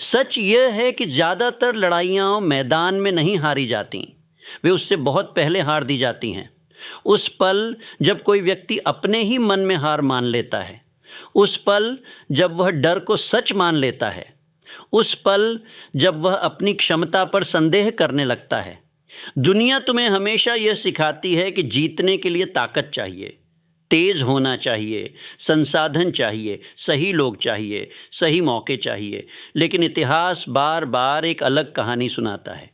सच यह है कि ज़्यादातर लड़ाइयाँ मैदान में नहीं हारी जाती, वे उससे बहुत पहले हार दी जाती हैं। उस पल जब कोई व्यक्ति अपने ही मन में हार मान लेता है, उस पल जब वह डर को सच मान लेता है, उस पल जब वह अपनी क्षमता पर संदेह करने लगता है। दुनिया तुम्हें हमेशा यह सिखाती है कि जीतने के लिए ताकत चाहिए, तेज होना चाहिए, संसाधन चाहिए, सही लोग चाहिए, सही मौके चाहिए। लेकिन इतिहास बार बार एक अलग कहानी सुनाता है,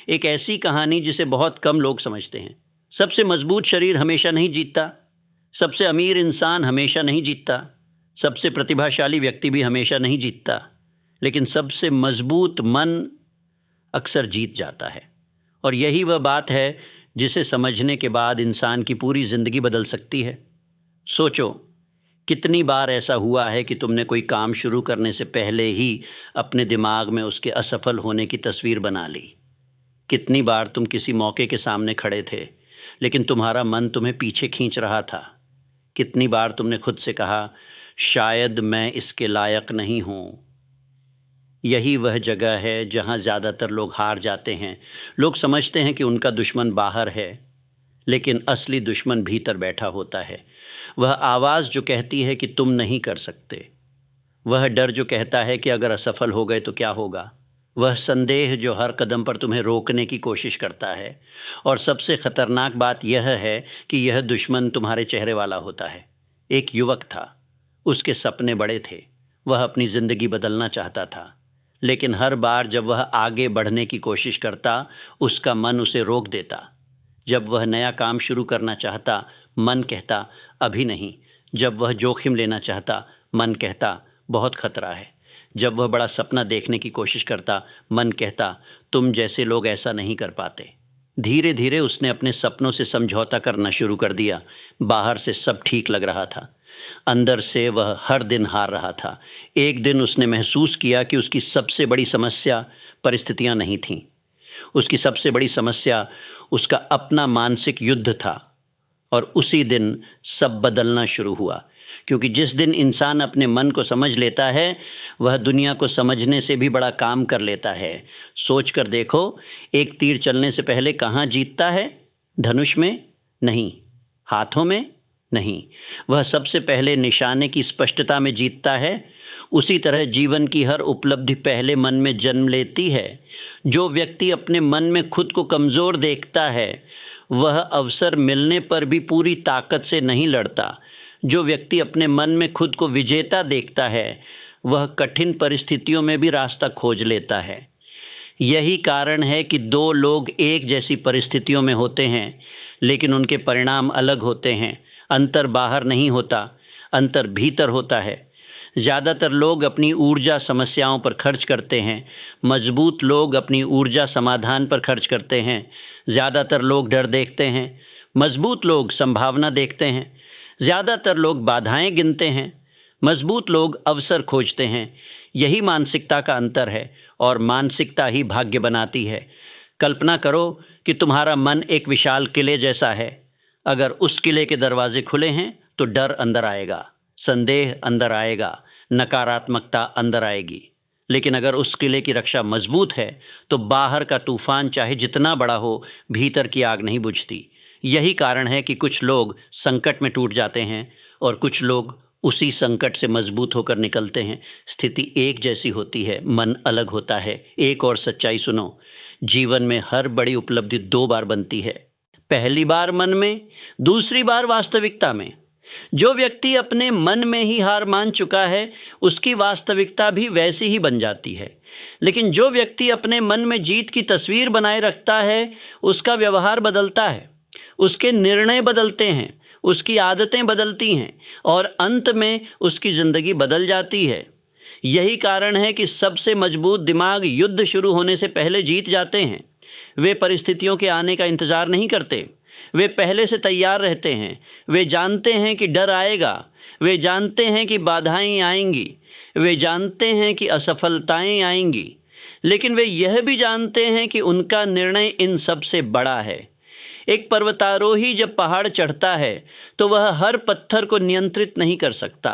एक ऐसी कहानी जिसे बहुत कम लोग समझते हैं। सबसे मजबूत शरीर हमेशा नहीं जीतता, सबसे अमीर इंसान हमेशा नहीं जीतता, सबसे प्रतिभाशाली व्यक्ति भी हमेशा नहीं जीतता, लेकिन सबसे मजबूत मन अक्सर जीत जाता है। और यही वह बात है जिसे समझने के बाद इंसान की पूरी ज़िंदगी बदल सकती है। सोचो, कितनी बार ऐसा हुआ है कि तुमने कोई काम शुरू करने से पहले ही अपने दिमाग में उसके असफल होने की तस्वीर बना ली। कितनी बार तुम किसी मौके के सामने खड़े थे, लेकिन तुम्हारा मन तुम्हें पीछे खींच रहा था। कितनी बार तुमने खुद से कहा, शायद मैं इसके लायक नहीं हूँ। यही वह जगह है जहाँ ज़्यादातर लोग हार जाते हैं। लोग समझते हैं कि उनका दुश्मन बाहर है, लेकिन असली दुश्मन भीतर बैठा होता है। वह आवाज़ जो कहती है कि तुम नहीं कर सकते, वह डर जो कहता है कि अगर असफल हो गए तो क्या होगा, वह संदेह जो हर कदम पर तुम्हें रोकने की कोशिश करता है। और सबसे खतरनाक बात यह है कि यह दुश्मन तुम्हारे चेहरे वाला होता है। एक युवक था, उसके सपने बड़े थे, वह अपनी ज़िंदगी बदलना चाहता था, लेकिन हर बार जब वह आगे बढ़ने की कोशिश करता, उसका मन उसे रोक देता। जब वह नया काम शुरू करना चाहता, मन कहता अभी नहीं। जब वह जोखिम लेना चाहता, मन कहता बहुत खतरा है। जब वह बड़ा सपना देखने की कोशिश करता, मन कहता तुम जैसे लोग ऐसा नहीं कर पाते। धीरे धीरे उसने अपने सपनों से समझौता करना शुरू कर दिया। बाहर से सब ठीक लग रहा था, अंदर से वह हर दिन हार रहा था। एक दिन उसने महसूस किया कि उसकी सबसे बड़ी समस्या परिस्थितियां नहीं थीं, उसकी सबसे बड़ी समस्या उसका अपना मानसिक युद्ध था। और उसी दिन सब बदलना शुरू हुआ, क्योंकि जिस दिन इंसान अपने मन को समझ लेता है, वह दुनिया को समझने से भी बड़ा काम कर लेता है। सोच कर देखो, एक तीर चलने से पहले कहाँ जीतता है? धनुष में नहीं, हाथों में नहीं, वह सबसे पहले निशाने की स्पष्टता में जीतता है। उसी तरह जीवन की हर उपलब्धि पहले मन में जन्म लेती है। जो व्यक्ति अपने मन में खुद को कमज़ोर देखता है, वह अवसर मिलने पर भी पूरी ताकत से नहीं लड़ता। जो व्यक्ति अपने मन में खुद को विजेता देखता है, वह कठिन परिस्थितियों में भी रास्ता खोज लेता है। यही कारण है कि दो लोग एक जैसी परिस्थितियों में होते हैं, लेकिन उनके परिणाम अलग होते हैं। अंतर बाहर नहीं होता, अंतर भीतर होता है। ज़्यादातर लोग अपनी ऊर्जा समस्याओं पर खर्च करते हैं, मजबूत लोग अपनी ऊर्जा समाधान पर खर्च करते हैं। ज़्यादातर लोग डर देखते हैं, मजबूत लोग संभावना देखते हैं। ज़्यादातर लोग बाधाएं गिनते हैं, मजबूत लोग अवसर खोजते हैं। यही मानसिकता का अंतर है, और मानसिकता ही भाग्य बनाती है। कल्पना करो कि तुम्हारा मन एक विशाल किले जैसा है। अगर उस किले के दरवाजे खुले हैं तो डर अंदर आएगा, संदेह अंदर आएगा, नकारात्मकता अंदर आएगी। लेकिन अगर उस किले की रक्षा मजबूत है तो बाहर का तूफान चाहे जितना बड़ा हो, भीतर की आग नहीं बुझती। यही कारण है कि कुछ लोग संकट में टूट जाते हैं और कुछ लोग उसी संकट से मजबूत होकर निकलते हैं। स्थिति एक जैसी होती है, मन अलग होता है। एक और सच्चाई सुनो, जीवन में हर बड़ी उपलब्धि दो बार बनती है, पहली बार मन में, दूसरी बार वास्तविकता में। जो व्यक्ति अपने मन में ही हार मान चुका है, उसकी वास्तविकता भी वैसी ही बन जाती है। लेकिन जो व्यक्ति अपने मन में जीत की तस्वीर बनाए रखता है, उसका व्यवहार बदलता है, उसके निर्णय बदलते हैं, उसकी आदतें बदलती हैं, और अंत में उसकी ज़िंदगी बदल जाती है। यही कारण है कि सबसे मजबूत दिमाग युद्ध शुरू होने से पहले जीत जाते हैं। वे परिस्थितियों के आने का इंतज़ार नहीं करते, वे पहले से तैयार रहते हैं। वे जानते हैं कि डर आएगा, वे जानते हैं कि बाधाएं आएंगी, वे जानते हैं कि असफलताएं आएंगी, लेकिन वे यह भी जानते हैं कि उनका निर्णय इन सब से बड़ा है। एक पर्वतारोही जब पहाड़ चढ़ता है तो वह हर पत्थर को नियंत्रित नहीं कर सकता,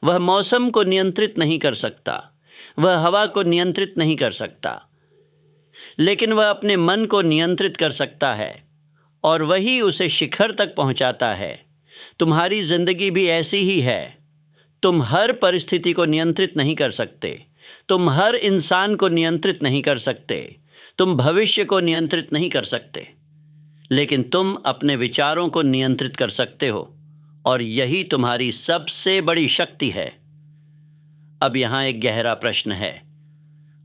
वह मौसम को नियंत्रित नहीं कर सकता, वह हवा को नियंत्रित नहीं कर सकता, लेकिन वह अपने मन को नियंत्रित कर सकता है और वही उसे शिखर तक पहुंचाता है। तुम्हारी जिंदगी भी ऐसी ही है। तुम हर परिस्थिति को नियंत्रित नहीं कर सकते, तुम हर इंसान को नियंत्रित नहीं कर सकते, तुम भविष्य को नियंत्रित नहीं कर सकते, लेकिन तुम अपने विचारों को नियंत्रित कर सकते हो और यही तुम्हारी सबसे बड़ी शक्ति है। अब यहाँ एक गहरा प्रश्न है,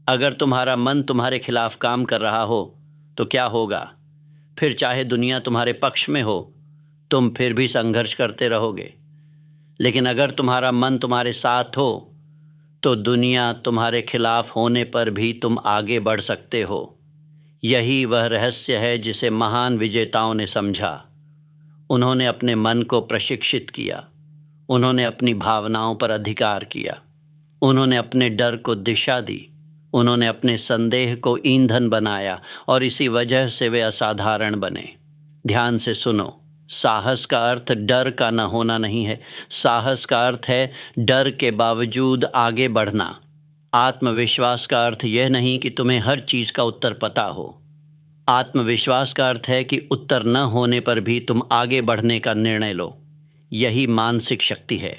अगर तुम्हारा मन तुम्हारे खिलाफ काम कर रहा हो तो क्या होगा? फिर चाहे दुनिया तुम्हारे पक्ष में हो, तुम फिर भी संघर्ष करते रहोगे। लेकिन अगर तुम्हारा मन तुम्हारे साथ हो तो दुनिया तुम्हारे खिलाफ होने पर भी तुम आगे बढ़ सकते हो। यही वह रहस्य है जिसे महान विजेताओं ने समझा। उन्होंने अपने मन को प्रशिक्षित किया, उन्होंने अपनी भावनाओं पर अधिकार किया, उन्होंने अपने डर को दिशा दी, उन्होंने अपने संदेह को ईंधन बनाया और इसी वजह से वे असाधारण बने। ध्यान से सुनो, साहस का अर्थ डर का न होना नहीं है। साहस का अर्थ है डर के बावजूद आगे बढ़ना। आत्मविश्वास का अर्थ यह नहीं कि तुम्हें हर चीज़ का उत्तर पता हो। आत्मविश्वास का अर्थ है कि उत्तर न होने पर भी तुम आगे बढ़ने का निर्णय लो। यही मानसिक शक्ति है।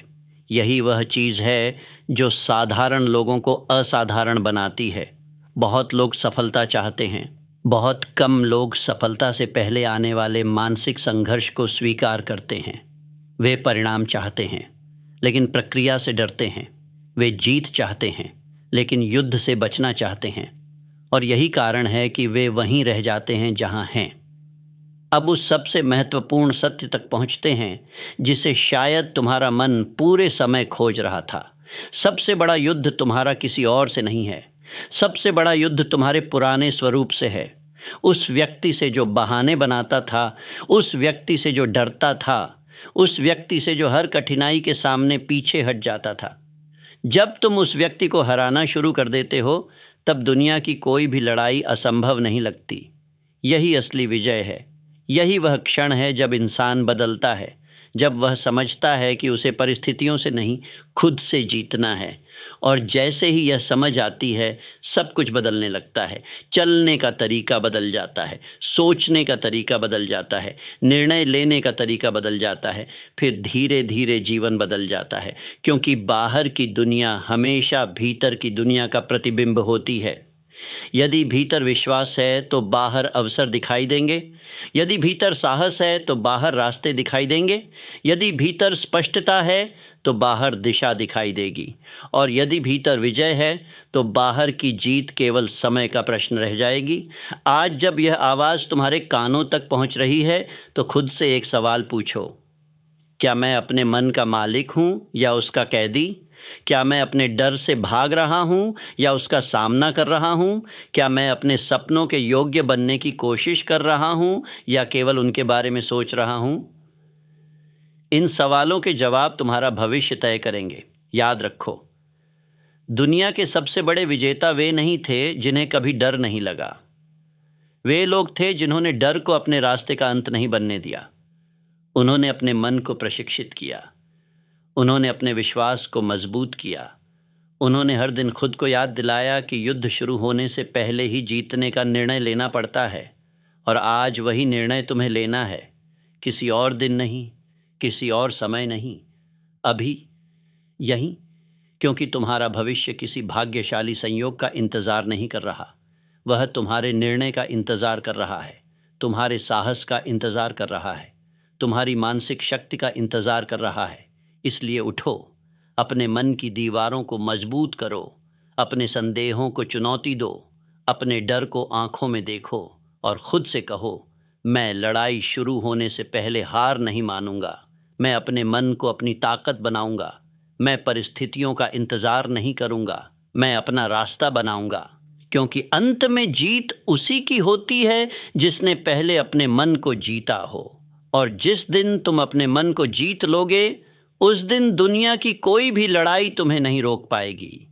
यही वह चीज़ है जो साधारण लोगों को असाधारण बनाती है। बहुत लोग सफलता चाहते हैं, बहुत कम लोग सफलता से पहले आने वाले मानसिक संघर्ष को स्वीकार करते हैं। वे परिणाम चाहते हैं लेकिन प्रक्रिया से डरते हैं। वे जीत चाहते हैं लेकिन युद्ध से बचना चाहते हैं, और यही कारण है कि वे वहीं रह जाते हैं जहां हैं। अब उस सबसे महत्वपूर्ण सत्य तक पहुंचते हैं जिसे शायद तुम्हारा मन पूरे समय खोज रहा था। सबसे बड़ा युद्ध तुम्हारा किसी और से नहीं है। सबसे बड़ा युद्ध तुम्हारे पुराने स्वरूप से है। उस व्यक्ति से जो बहाने बनाता था, उस व्यक्ति से जो डरता था, उस व्यक्ति से जो हर कठिनाई के सामने पीछे हट जाता था। जब तुम उस व्यक्ति को हराना शुरू कर देते हो तब दुनिया की कोई भी लड़ाई असंभव नहीं लगती। यही असली विजय है। यही वह क्षण है जब इंसान बदलता है, जब वह समझता है कि उसे परिस्थितियों से नहीं, खुद से जीतना है। और जैसे ही यह समझ आती है, सब कुछ बदलने लगता है। चलने का तरीका बदल जाता है, सोचने का तरीका बदल जाता है, निर्णय लेने का तरीका बदल जाता है। फिर धीरे धीरे जीवन बदल जाता है, क्योंकि बाहर की दुनिया हमेशा भीतर की दुनिया का प्रतिबिंब होती है। यदि भीतर विश्वास है तो बाहर अवसर दिखाई देंगे। यदि भीतर साहस है तो बाहर रास्ते दिखाई देंगे। यदि भीतर स्पष्टता है तो बाहर दिशा दिखाई देगी। और यदि भीतर विजय है तो बाहर की जीत केवल समय का प्रश्न रह जाएगी। आज जब यह आवाज़ तुम्हारे कानों तक पहुंच रही है तो खुद से एक सवाल पूछो, क्या मैं अपने मन का मालिक हूं या उसका कैदी? क्या मैं अपने डर से भाग रहा हूं या उसका सामना कर रहा हूं? क्या मैं अपने सपनों के योग्य बनने की कोशिश कर रहा हूं या केवल उनके बारे में सोच रहा हूं? इन सवालों के जवाब तुम्हारा भविष्य तय करेंगे। याद रखो, दुनिया के सबसे बड़े विजेता वे नहीं थे जिन्हें कभी डर नहीं लगा। वे लोग थे जिन्होंने डर को अपने रास्ते का अंत नहीं बनने दिया। उन्होंने अपने मन को प्रशिक्षित किया, उन्होंने अपने विश्वास को मजबूत किया, उन्होंने हर दिन खुद को याद दिलाया कि युद्ध शुरू होने से पहले ही जीतने का निर्णय लेना पड़ता है। और आज वही निर्णय तुम्हें लेना है, किसी और दिन नहीं, किसी और समय नहीं, अभी, यहीं। क्योंकि तुम्हारा भविष्य किसी भाग्यशाली संयोग का इंतज़ार नहीं कर रहा, वह तुम्हारे निर्णय का इंतज़ार कर रहा है, तुम्हारे साहस का इंतज़ार कर रहा है, तुम्हारी मानसिक शक्ति का इंतज़ार कर रहा है। इसलिए उठो, अपने मन की दीवारों को मजबूत करो, अपने संदेहों को चुनौती दो, अपने डर को आंखों में देखो और खुद से कहो, मैं लड़ाई शुरू होने से पहले हार नहीं मानूंगा। मैं अपने मन को अपनी ताकत बनाऊंगा। मैं परिस्थितियों का इंतज़ार नहीं करूंगा, मैं अपना रास्ता बनाऊंगा। क्योंकि अंत में जीत उसी की होती है जिसने पहले अपने मन को जीता हो। और जिस दिन तुम अपने मन को जीत लोगे, उस दिन दुनिया की कोई भी लड़ाई तुम्हें नहीं रोक पाएगी।